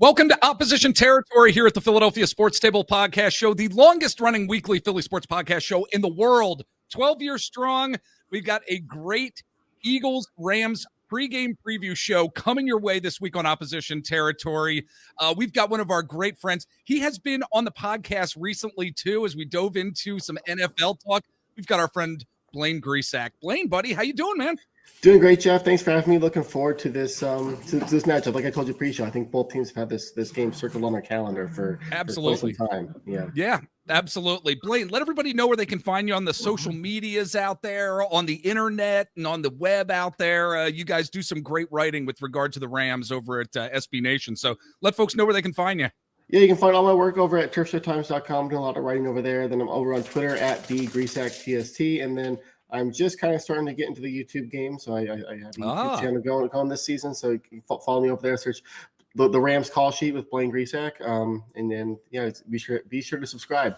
Welcome to Opposition Territory here at the Philadelphia Sports Table Podcast Show, the longest-running weekly Philly sports podcast show in the world. 12 years strong. We've got a great Eagles-Rams pregame preview show coming your way this week on Opposition Territory. We've got one of our great friends. He has been on the podcast recently, too, as we dove into some NFL talk. We've got our friend Blaine Grisak. Blaine, buddy, how you doing, man? Doing great, Jeff. Thanks for having me. Looking forward to this this matchup. Like I told you pre-show, I think both teams have had this game circled on their calendar for absolutely some time. Yeah, absolutely. Blaine, let everybody know where they can find you on the social medias out there, on the internet, and on the web out there. You guys do some great writing with regard to the Rams over at SB Nation. So let folks know where they can find you. Yeah, you can find all my work over at turfshowtimes.com. Doing a lot of writing over there. Then I'm over on Twitter at @bgrisaktst, and then I'm just kind of starting to get into the YouTube game, so I have a YouTube channel going this season. So you can follow me over there. Search the Rams call sheet with Blaine Grisak, and then be sure to subscribe.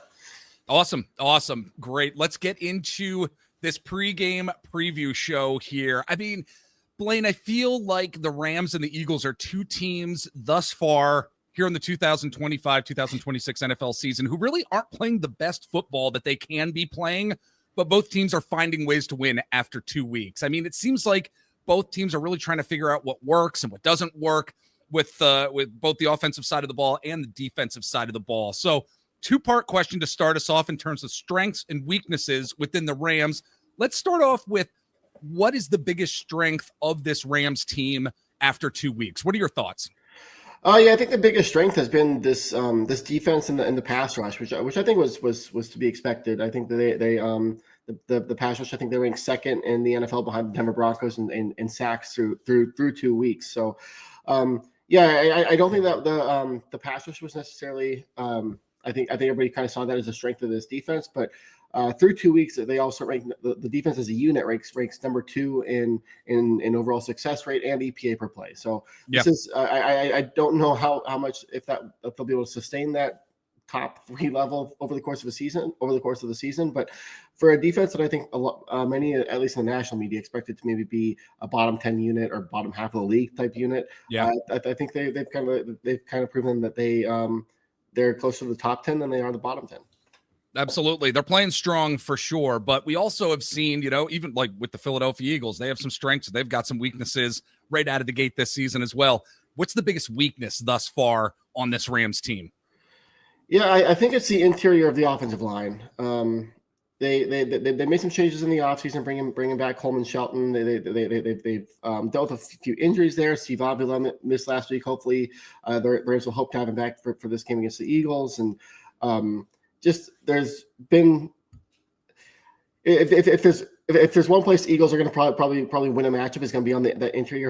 Awesome, great. Let's get into this pregame preview show here. I mean, Blaine, I feel like the Rams and the Eagles are two teams thus far here in the 2025-2026 NFL season who really aren't playing the best football that they can be playing. But both teams are finding ways to win after 2 weeks. I mean, it seems like both teams are really trying to figure out what works and what doesn't work with both the offensive side of the ball and the defensive side of the ball. So, two-part question to start us off in terms of strengths and weaknesses within the Rams. Let's start off with what is the biggest strength of this Rams team after 2 weeks? What are your thoughts? I think the biggest strength has been this defense in the pass rush, which I think was to be expected. I think that the pass rush, I think they ranked second in the NFL behind the Denver Broncos in sacks through 2 weeks. So, I don't think that the pass rush was necessarily. I think everybody kind of saw that as a strength of this defense, but through 2 weeks, they also rank the defense as a unit ranks number 2 in overall success rate and EPA per play. So this is I don't know how much if they'll be able to sustain that top 3 level over the course of the season. But for a defense that I think many, at least in the national media, expected to maybe be a bottom 10 unit or bottom half of the league type unit, I think they've kind of proven that they're closer to the top 10 than they are the bottom 10. Absolutely. They're playing strong for sure, but we also have seen, even like with the Philadelphia Eagles, they have some strengths. They've got some weaknesses right out of the gate this season as well. What's the biggest weakness thus far on this Rams team? Yeah, I think it's the interior of the offensive line. They made some changes in the offseason, bringing back Coleman Shelton. They've dealt with a few injuries there. Steve Avila missed last week. Hopefully, the Rams will hope to have him back for this game against the Eagles. And there's been if there's one place the Eagles are going to probably win a matchup, is going to be on the interior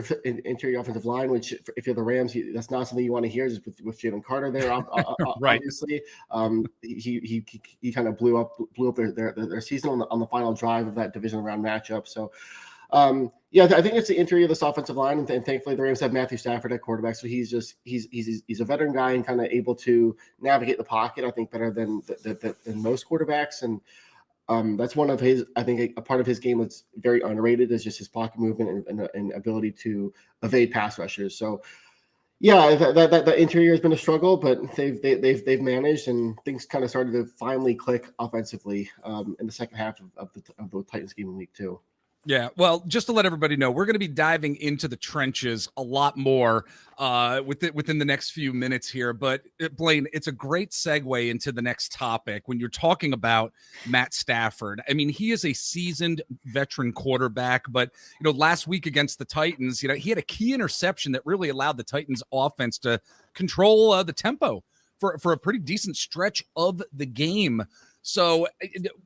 offensive line. Which, if you're the Rams, that's not something you want to hear. Just with Jalen Carter there, right. Obviously, he kind of blew up their season on the final drive of that division round matchup. So. I think it's the interior of this offensive line, and thankfully the Rams have Matthew Stafford at quarterback, so he's a veteran guy and kind of able to navigate the pocket, I think, better than most quarterbacks, and that's one of his. I think a part of his game that's very underrated is just his pocket movement and ability to evade pass rushers. So, that interior has been a struggle, but they've managed, and things kind of started to finally click offensively in the second half of the Titans game in week 2. Yeah, well, just to let everybody know, we're going to be diving into the trenches a lot more within the next few minutes here. But Blaine, it's a great segue into the next topic when you're talking about Matt Stafford. I mean, he is a seasoned veteran quarterback, but last week against the Titans, he had a key interception that really allowed the Titans offense to control the tempo for a pretty decent stretch of the game. So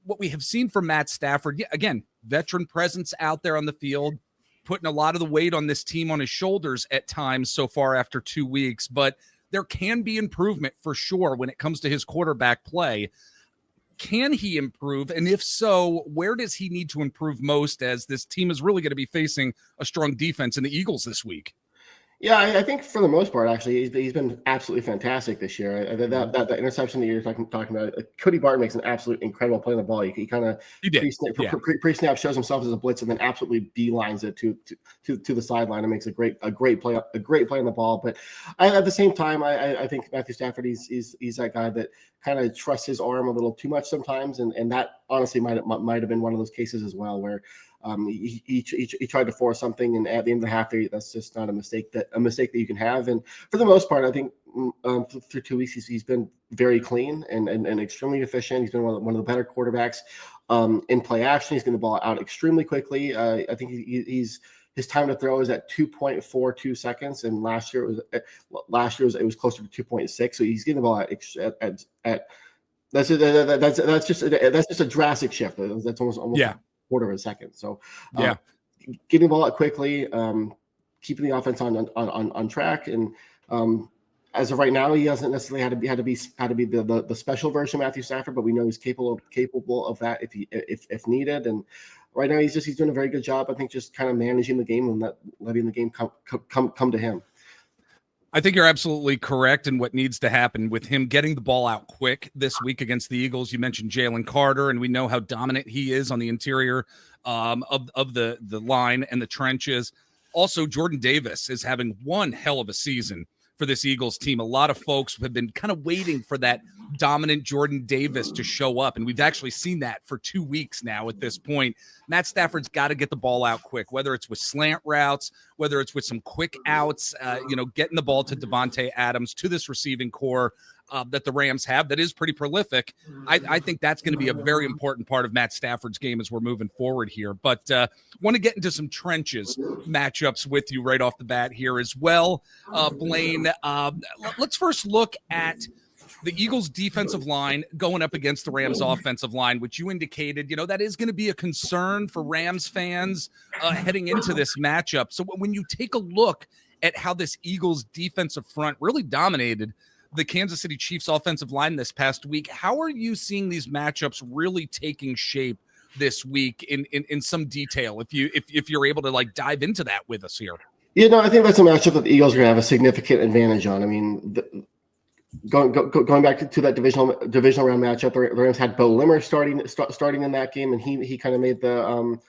what we have seen from Matt Stafford, again, veteran presence out there on the field, putting a lot of the weight on this team on his shoulders at times so far after 2 weeks, but there can be improvement for sure when it comes to his quarterback play. Can he improve? And if so, where does he need to improve most, as this team is really going to be facing a strong defense in the Eagles this week? Yeah, I think for the most part, actually, he's been absolutely fantastic this year. That interception that you're talking about, Cody Barton makes an absolute incredible play on the ball. He kind of He did. pre-snap shows himself as a blitz and then absolutely beelines it to the sideline and makes a great play on the ball. But at the same time, I think Matthew Stafford, he's that guy that kind of trusts his arm a little too much sometimes, and that honestly might have been one of those cases as well where. He tried to force something, and at the end of the half, that's just not a mistake that you can have. And for the most part, I think through 2 weeks, he's been very clean and extremely efficient. He's been one of the better quarterbacks in play action. He's getting the ball out extremely quickly. I think his time to throw is at 2.42 seconds, and last year it was closer to 2.6. So he's getting the ball at that's just a drastic shift. That's almost yeah. quarter of a second. So getting the ball out quickly, keeping the offense on track. And as of right now, he hasn't necessarily had to be the special version of Matthew Stafford, but we know he's capable of that if needed. And right now he's doing a very good job. I think just kind of managing the game and letting the game come to him. I think you're absolutely correct in what needs to happen with him getting the ball out quick this week against the Eagles. You mentioned Jalen Carter, and we know how dominant he is on the interior of the line and the trenches. Also, Jordan Davis is having one hell of a season for this Eagles team. A lot of folks have been kind of waiting for that dominant Jordan Davis to show up, and we've actually seen that for 2 weeks now at this point. Matt Stafford's got to get the ball out quick, whether it's with slant routes, whether it's with some quick outs, getting the ball to Devontae Adams, to this receiving core that the Rams have that is pretty prolific. I think that's going to be a very important part of Matt Stafford's game as we're moving forward here. But want to get into some trenches matchups with you right off the bat here as well. Blaine, let's first look at the Eagles defensive line going up against the Rams offensive line, which you indicated, that is going to be a concern for Rams fans heading into this matchup. So when you take a look at how this Eagles defensive front really dominated the Kansas City Chiefs offensive line this past week, how are you seeing these matchups really taking shape this week in some detail? If you're able to dive into that with us here. I think that's a matchup that the Eagles are going to have a significant advantage on. I mean, going back to that divisional round matchup, the Rams had Bo Limmer starting in that game, and he kind of made the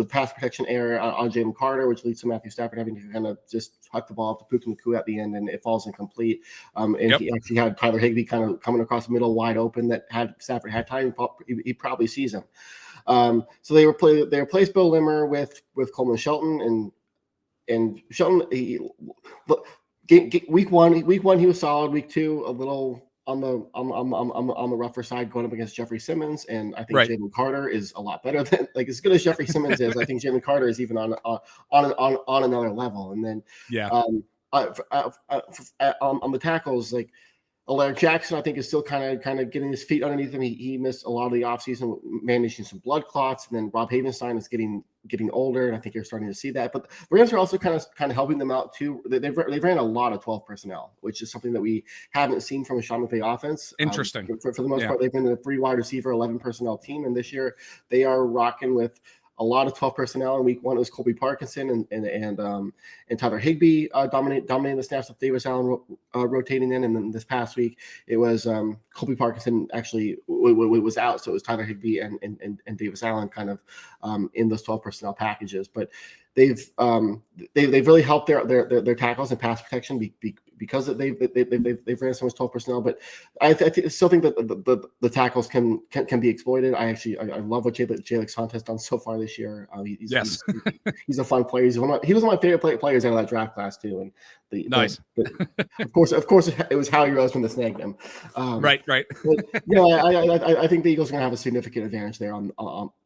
pass protection error on Jalen Carter, which leads to Matthew Stafford having to kind of just huck the ball up to Puka Nacua at the end, and it falls incomplete. He actually had Tyler Higbee kind of coming across the middle wide open that had Stafford had time, he probably sees him. So they replaced Bo Limmer with Coleman Shelton, and Shelton week one he was solid. Week two a little on the rougher side going up against Jeffrey Simmons, and I think Jalen Carter is a lot better than as good as Jeffrey Simmons is. I think Jalen Carter is even on another level. And then on the tackles, Alaric Jackson, I think, is still kind of getting his feet underneath him. He missed a lot of the offseason managing some blood clots, and then Rob Havenstein is getting older, and I think you're starting to see that. But the Rams are also kind of helping them out too. They've ran a lot of 12 personnel, which is something that we haven't seen from a Sean McVay offense. Interesting. For the most part, they've been a 3 wide receiver, 11 personnel team, and this year they are rocking with a lot of 12 personnel. In week one, it was Colby Parkinson and Tyler Higbee dominating the snaps with Davis Allen rotating in. And then this past week, it was Colby Parkinson actually was out, so it was Tyler Higbee and Davis Allen kind of in those 12 personnel packages. But they've really helped their tackles and pass protection because they've ran so much 12 personnel. But I still think that the tackles can be exploited. I love what Jalen Hunt has done so far this year. He's a fun player. He was one of my favorite players out of that draft class too. And nice. Of course, it was Howie Roseman that snagged him. Right. But, I think the Eagles are going to have a significant advantage there on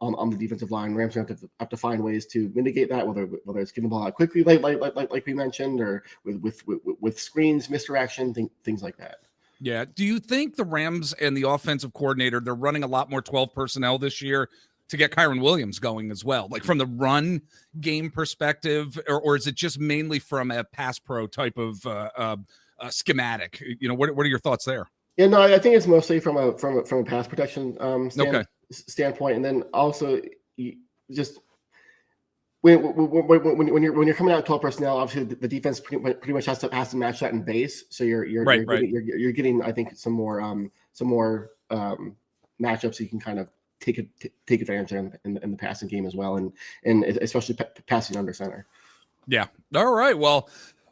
the defensive line. Rams are going to have to find ways to mitigate that, whether it's getting the ball out quickly, like we mentioned, or with screens, misdirection, things like that. Yeah. Do you think the Rams and the offensive coordinator, they're running a lot more 12 personnel this year to get Kyron Williams going as well, from the run game perspective, or is it just mainly from a pass pro type of schematic? What are your thoughts there? Yeah, no, I think it's mostly from a pass protection standpoint, and then also just when you're coming out 12 personnel, obviously the defense pretty much has to match that in base. So you're getting I think some more matchups you can kind of take advantage of in the passing game as well, and especially passing under center. Yeah. All right. Well,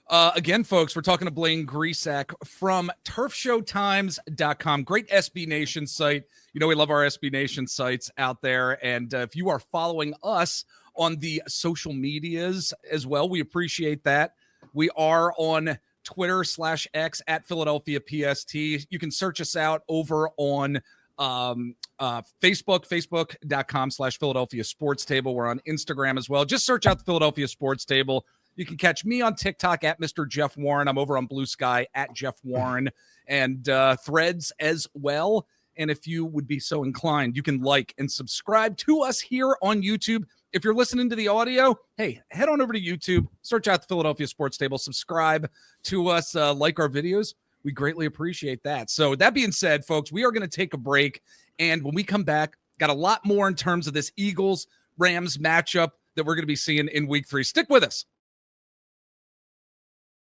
again, folks, we're talking to Blaine Grisak from turfshowtimes.com. Great SB Nation site. You know, we love our SB Nation sites out there. And if you are following us on the social medias as well, we appreciate that. We are on Twitter/X at Philadelphia PST. You can search us out over on Facebook.com/Philadelphia Sports Table. We're on Instagram as well. Just search out the Philadelphia Sports Table. You can catch me on TikTok at Mr. Jeff Warren. I'm over on Blue Sky at Jeff Warren, and Threads as well. And if you would be so inclined, you can like and subscribe to us here on YouTube. If you're listening to the audio, hey, head on over to YouTube, search out the Philadelphia Sports Table, subscribe to us, like our videos. We greatly appreciate that. So that being said, folks, we are going to take a break. And when we come back, got a lot more in terms of this Eagles-Rams matchup that we're going to be seeing in Week 3. Stick with us.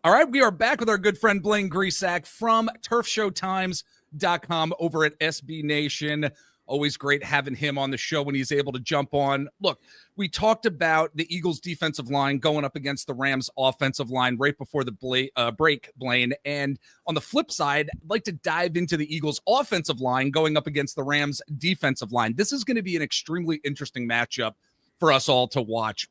All right, we are back with our good friend Blaine Grisak from turfshowtimes.com over at SB Nation. Always great having him on the show when he's able to jump on. Look, we talked about the Eagles' defensive line going up against the Rams' offensive line right before the break, Blaine. And on the flip side, I'd like to dive into the Eagles' offensive line going up against the Rams' defensive line. This is going to be an extremely interesting matchup for us all to watch.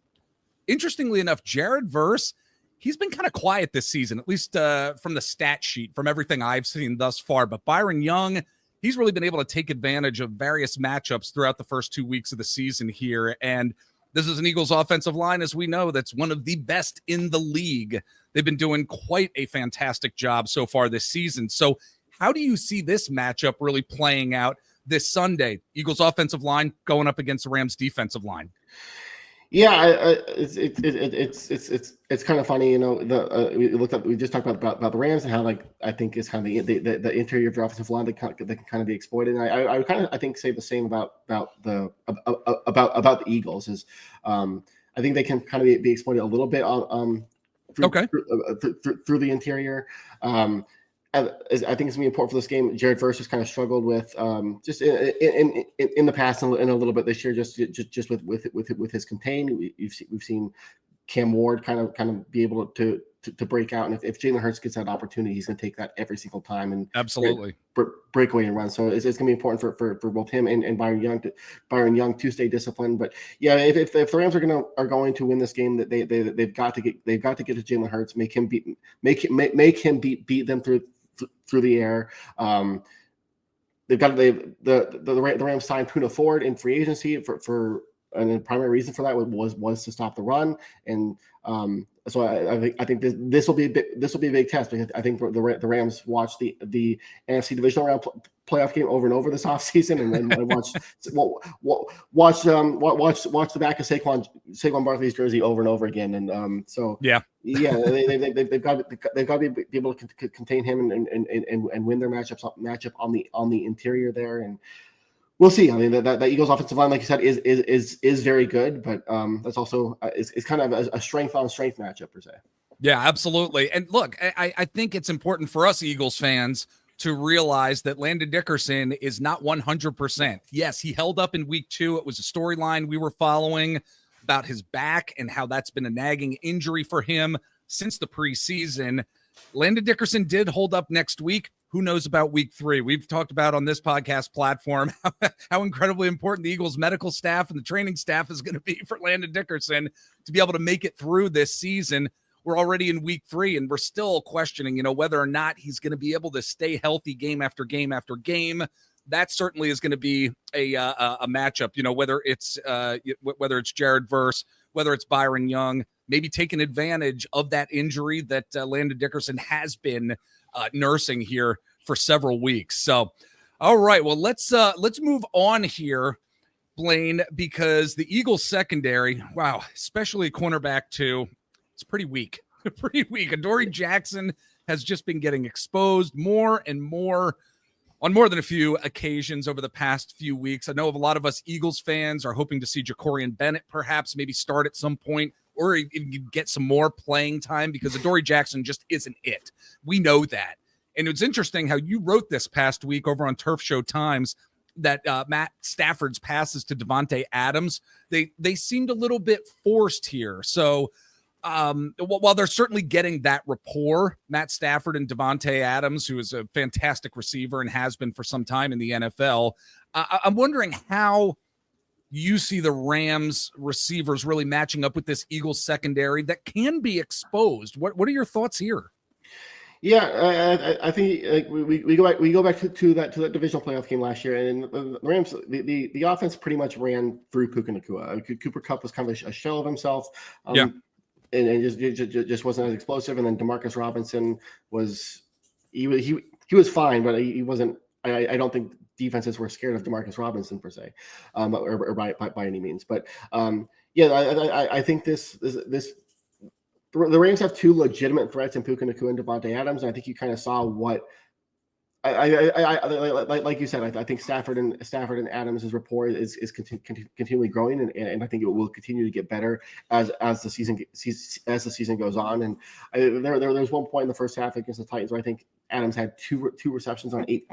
Interestingly enough, Jared Verse, he's been kind of quiet this season, at least from the stat sheet, from everything I've seen thus far. But Byron Young, he's really been able to take advantage of various matchups throughout the first 2 weeks of the season here. And this is an Eagles offensive line, as we know, that's one of the best in the league. They've been doing quite a fantastic job so far this season. So how do you see this matchup really playing out this Sunday? Eagles offensive line going up against the Rams defensive line. Yeah, it's kind of funny, you know. We just talked about the Rams and how, like, I think it's kind of the interior of the offensive line that can kind of be exploited. And I would kind of, I think, say the same about the Eagles. Is I think they can kind of be exploited a little bit through the interior. I think it's going to be important for this game. Jared Verse has kind of struggled with just in the past and a little bit this year, just with his contain. We've seen Cam Ward kind of be able to break out, and if Jalen Hurts gets that opportunity, he's going to take that every single time and absolutely break away and run. So it's going to be important for both him and Byron Young to stay disciplined. But yeah, if the Rams are going to win this game, that they've got to get to Jalen Hurts, make him beat them through the air. The Rams signed Puna Ford in free agency for and the primary reason for that was to stop the run. And so I think this will be a big test, because I think the Rams watched the NFC divisional round playoff game over and over this offseason, and then watch the back of Saquon Barkley's jersey over and over again. And they've got to be able to contain him and win their matchup on the interior there. And we'll see. I mean, that Eagles offensive line, like you said, is very good, but that's also is kind of a strength on strength matchup per se. Yeah, absolutely. And look, I think it's important for us Eagles fans to realize that Landon Dickerson is not 100%. Yes, he held up in week 2. It was a storyline we were following about his back and how that's been a nagging injury for him since the preseason. Landon Dickerson did hold up next week. Who knows about week 3? We've talked about on this podcast platform how incredibly important the Eagles medical staff and the training staff is going to be for Landon Dickerson to be able to make it through this season. We're already in week 3, and we're still questioning, whether or not he's going to be able to stay healthy game after game after game. That certainly is going to be a matchup, whether it's Jared Verse, whether it's Byron Young, maybe taking advantage of that injury that Landon Dickerson has been nursing here for several weeks. So, all right, well, let's move on here, Blaine, because the Eagles secondary, wow, especially cornerback 2, it's pretty weak. Adoree Jackson has just been getting exposed more and more. on more than a few occasions over the past few weeks. I know a lot of us Eagles fans are hoping to see Jacorian Bennett perhaps maybe start at some point, or even get some more playing time, because Adoree Jackson just isn't it. We know that. And it's interesting how you wrote this past week over on Turf Show Times that Matt Stafford's passes to Davante Adams, they seemed a little bit forced here. So while they're certainly getting that rapport, Matt Stafford and Davante Adams, who is a fantastic receiver and has been for some time in the NFL, I'm wondering how you see the Rams receivers really matching up with this Eagles secondary that can be exposed. What are your thoughts here? Yeah, I think we go back to that divisional playoff game last year, and the Rams, the offense pretty much ran through Puka Nacua. Cooper Kupp was kind of a shell of himself. And just wasn't as explosive. And then Demarcus Robinson was he was fine, but he wasn't. I don't think defenses were scared of Demarcus Robinson per se, or by any means. But I think the Rams have two legitimate threats in Puka Nacua and Davante Adams. And I think you kind of saw what. Like you said, I think Stafford and Adams' rapport is continually growing, and I think it will continue to get better as the season goes on. And there's one point in the first half against the Titans where I think Adams had two receptions on eight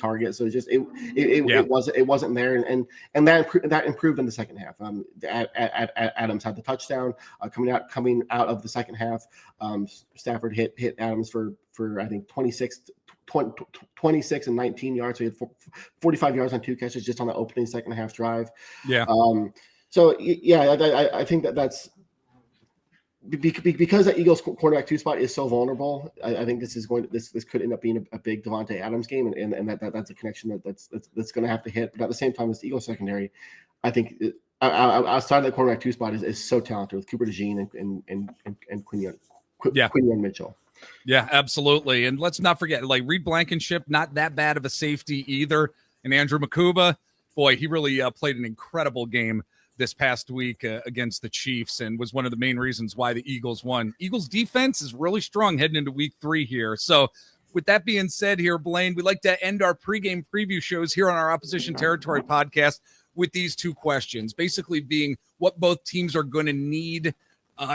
targets. So it wasn't there, and that improved in the second half. Adams had the touchdown coming out of the second half. Stafford hit Adams for I think 26 and 19 yards. So he had 45 yards on two catches just on the opening second half drive. Yeah. I think that's because the Eagles cornerback 2 spot is so vulnerable. I think this could end up being a big Davante Adams game, and that's a connection that's going to have to hit. But at the same time, this Eagles secondary, I think outside of the cornerback 2 spot is so talented with Cooper DeJean and Quinion Mitchell. Yeah, absolutely. And let's not forget, like, Reed Blankenship, not that bad of a safety either. And Andrew Makuba, boy, he really played an incredible game this past week against the Chiefs, and was one of the main reasons why the Eagles won. Eagles defense is really strong heading into week 3 here. So with that being said here, Blaine, we like to end our pregame preview shows here on our Opposition Territory podcast with these two questions, basically being what both teams are going to need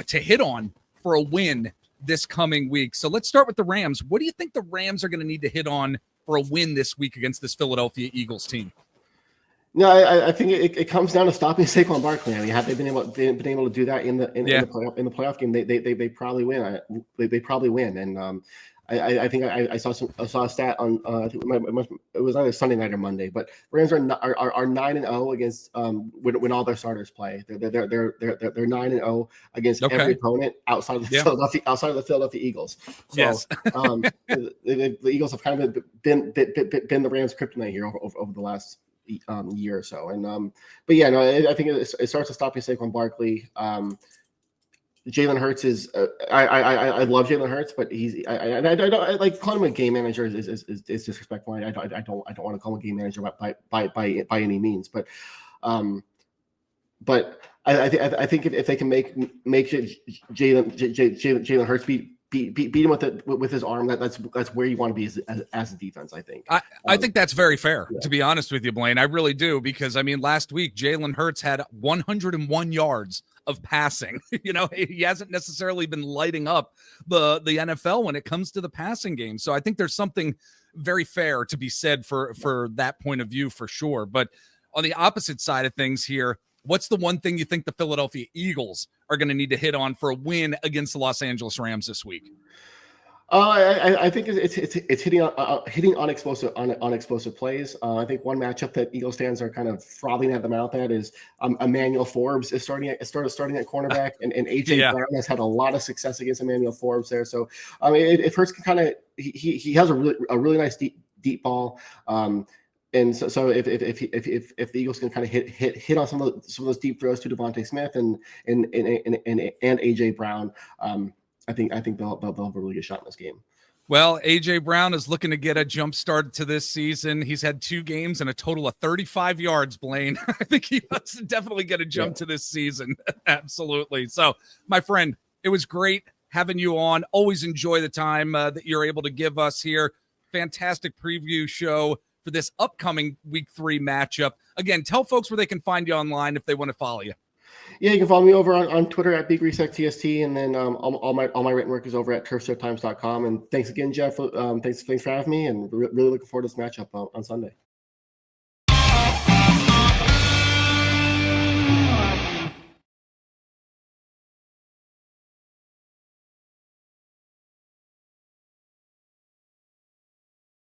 to hit on for a win this coming week. So let's start with the Rams. What do you think the Rams are going to need to hit on for a win this week against this Philadelphia Eagles team? No, I think it comes down to stopping Saquon Barkley. I mean, have they been able to do that in the playoff game? They probably win. They probably win. And I think I saw a stat on I think it was either Sunday night or Monday, but Rams are 9-0 against when all their starters play. They're 9-0 against every opponent outside of the Philadelphia Eagles. So yes. the Eagles have kind of been the Rams' kryptonite here over the last year or so. And I think it starts to stop Saquon Barkley. Jalen Hurts is I love Jalen Hurts, but I don't like calling him a game manager is disrespectful. I don't want to call him a game manager by any means, but I think if they can make Jalen Hurts beat him with his arm, that's where you want to be as a defense. I think. I think that's very fair, to be honest with you, Blaine. I really do, because I mean, last week Jalen Hurts had 101 yards of passing. He hasn't necessarily been lighting up the NFL when it comes to the passing game. So I think there's something very fair to be said for that point of view, for sure. But on the opposite side of things here, what's the one thing you think the Philadelphia Eagles are going to need to hit on for a win against the Los Angeles Rams this week? I think it's hitting on explosive plays. I think one matchup that Eagles fans are kind of frothing at the mouth at is Emmanuel Forbes is starting at cornerback, and AJ Brown has had a lot of success against Emmanuel Forbes there. So if Hurts can kind of he has a really nice deep ball. And so if the Eagles can kind of hit on some of those deep throws to Devontae Smith and AJ Brown, I think they'll have a really good shot in this game. Well, AJ Brown is looking to get a jump start to this season. He's had 2 games and a total of 35 yards, Blaine. I think he wants to definitely get a jump to this season. Absolutely. So, my friend, it was great having you on. Always enjoy the time that you're able to give us here. Fantastic preview show for this upcoming week 3 matchup. Again, tell folks where they can find you online if they want to follow you. Yeah, you can follow me over on Twitter at BGrisekTST, and then all my written work is over at turfshowtimes.com. And thanks again, Jeff. Thanks for having me, and really looking forward to this matchup on Sunday.